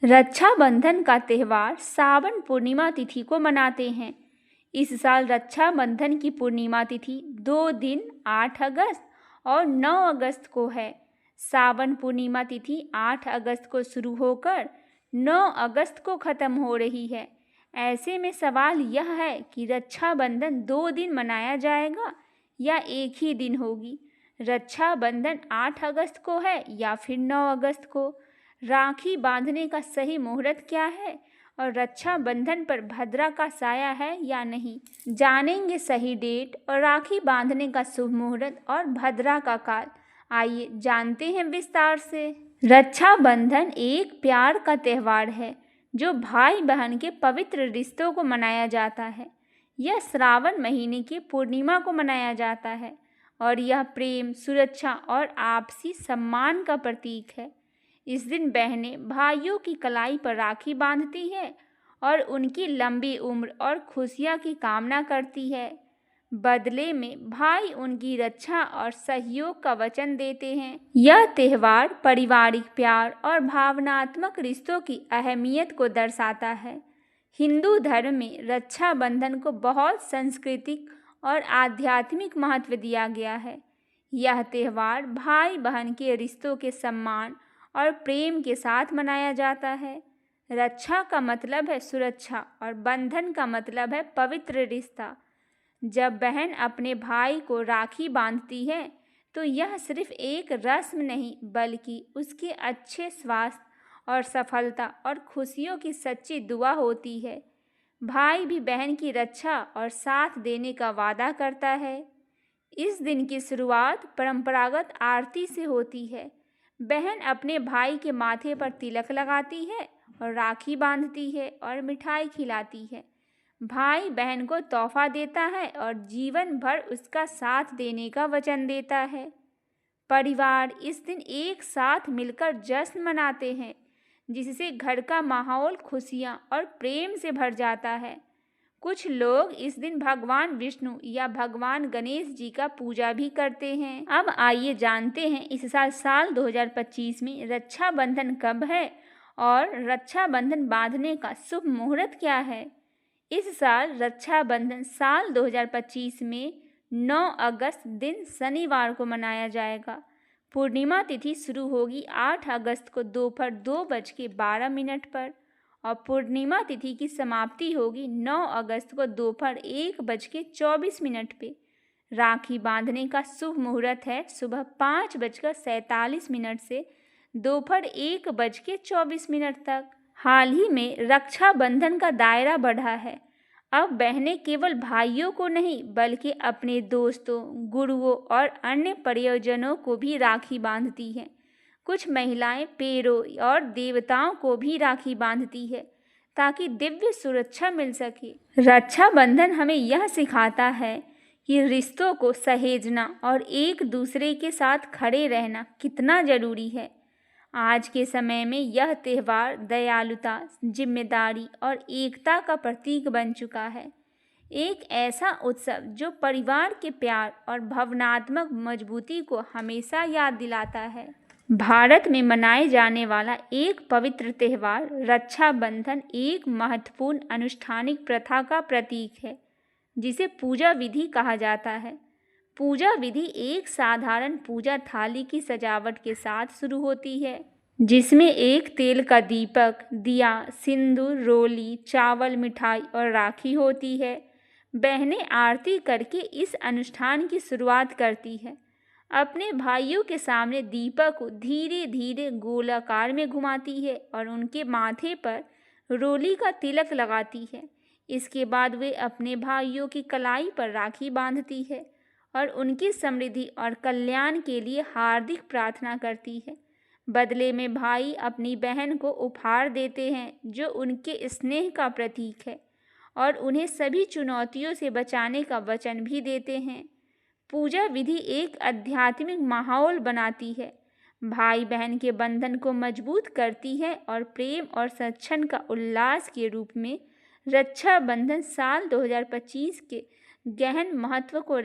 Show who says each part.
Speaker 1: रक्षाबंधन का त्यौहार सावन पूर्णिमा तिथि को मनाते हैं। इस साल रक्षाबंधन की पूर्णिमा तिथि 2 दिन 8 अगस्त और 9 अगस्त को है। सावन पूर्णिमा तिथि 8 अगस्त को शुरू होकर 9 अगस्त को ख़त्म हो रही है। ऐसे में सवाल यह है कि रक्षाबंधन 2 दिन मनाया जाएगा या एक ही दिन होगी। रक्षाबंधन 8 अगस्त को है या फिर 9 अगस्त को। राखी बांधने का सही मुहूर्त क्या है और रक्षाबंधन पर भद्रा का साया है या नहीं, जानेंगे सही डेट और राखी बांधने का शुभ मुहूर्त और भद्रा का काल। आइए जानते हैं विस्तार से। रक्षाबंधन एक प्यार का त्यौहार है जो भाई बहन के पवित्र रिश्तों को मनाया जाता है। यह श्रावण महीने की पूर्णिमा को मनाया जाता है और यह प्रेम, सुरक्षा और आपसी सम्मान का प्रतीक है। इस दिन बहनें भाइयों की कलाई पर राखी बांधती है और उनकी लंबी उम्र और खुशियाँ की कामना करती है। बदले में भाई उनकी रक्षा और सहयोग का वचन देते हैं। यह त्यौहार पारिवारिक प्यार और भावनात्मक रिश्तों की अहमियत को दर्शाता है। हिंदू धर्म में रक्षाबंधन को बहुत सांस्कृतिक और आध्यात्मिक महत्व दिया गया है। यह त्यौहार भाई बहन के रिश्तों के सम्मान और प्रेम के साथ मनाया जाता है। रक्षा का मतलब है सुरक्षा और बंधन का मतलब है पवित्र रिश्ता। जब बहन अपने भाई को राखी बांधती है तो यह सिर्फ एक रस्म नहीं बल्कि उसके अच्छे स्वास्थ्य और सफलता और खुशियों की सच्ची दुआ होती है। भाई भी बहन की रक्षा और साथ देने का वादा करता है। इस दिन की शुरुआत परंपरागत आरती से होती है। बहन अपने भाई के माथे पर तिलक लगाती है और राखी बांधती है और मिठाई खिलाती है। भाई बहन को तोहफा देता है और जीवन भर उसका साथ देने का वचन देता है। परिवार इस दिन एक साथ मिलकर जश्न मनाते हैं जिससे घर का माहौल खुशियाँ और प्रेम से भर जाता है। कुछ लोग इस दिन भगवान विष्णु या भगवान गणेश जी का पूजा भी करते हैं। अब आइए जानते हैं इस साल 2025 में रक्षाबंधन कब है और रक्षाबंधन बांधने का शुभ मुहूर्त क्या है। इस साल रक्षाबंधन साल 2025 में 9 अगस्त दिन शनिवार को मनाया जाएगा। पूर्णिमा तिथि शुरू होगी 8 अगस्त को दोपहर 2:12 पर और पूर्णिमा तिथि की समाप्ति होगी 9 अगस्त को दोपहर 1:24 पे। राखी बांधने का शुभ मुहूर्त है सुबह 5:47 से दोपहर 1:24 तक। हाल ही में रक्षाबंधन का दायरा बढ़ा है। अब बहनें केवल भाइयों को नहीं बल्कि अपने दोस्तों, गुरुओं और अन्य परिजनों को भी राखी बांधती हैं। कुछ महिलाएं पेड़ों और देवताओं को भी राखी बांधती है ताकि दिव्य सुरक्षा मिल सके। रक्षाबंधन हमें यह सिखाता है कि रिश्तों को सहेजना और एक दूसरे के साथ खड़े रहना कितना जरूरी है। आज के समय में यह त्यौहार दयालुता, जिम्मेदारी और एकता का प्रतीक बन चुका है। एक ऐसा उत्सव जो परिवार के प्यार और भावनात्मक मजबूती को हमेशा याद दिलाता है। भारत में मनाए जाने वाला एक पवित्र त्यौहार रक्षाबंधन एक महत्वपूर्ण अनुष्ठानिक प्रथा का प्रतीक है जिसे पूजा विधि कहा जाता है। पूजा विधि एक साधारण पूजा थाली की सजावट के साथ शुरू होती है जिसमें एक तेल का दीपक, दिया, सिंदूर, रोली, चावल, मिठाई और राखी होती है। बहनें आरती करके इस अनुष्ठान की शुरुआत करती है। अपने भाइयों के सामने दीपक को धीरे धीरे गोलाकार में घुमाती है और उनके माथे पर रोली का तिलक लगाती है। इसके बाद वे अपने भाइयों की कलाई पर राखी बांधती है और उनकी समृद्धि और कल्याण के लिए हार्दिक प्रार्थना करती है। बदले में भाई अपनी बहन को उपहार देते हैं जो उनके स्नेह का प्रतीक है और उन्हें सभी चुनौतियों से बचाने का वचन भी देते हैं। पूजा विधि एक आध्यात्मिक माहौल बनाती है, भाई बहन के बंधन को मजबूत करती है और प्रेम और सच्छन का उल्लास के रूप में रक्षाबंधन साल 2025 के गहन महत्व को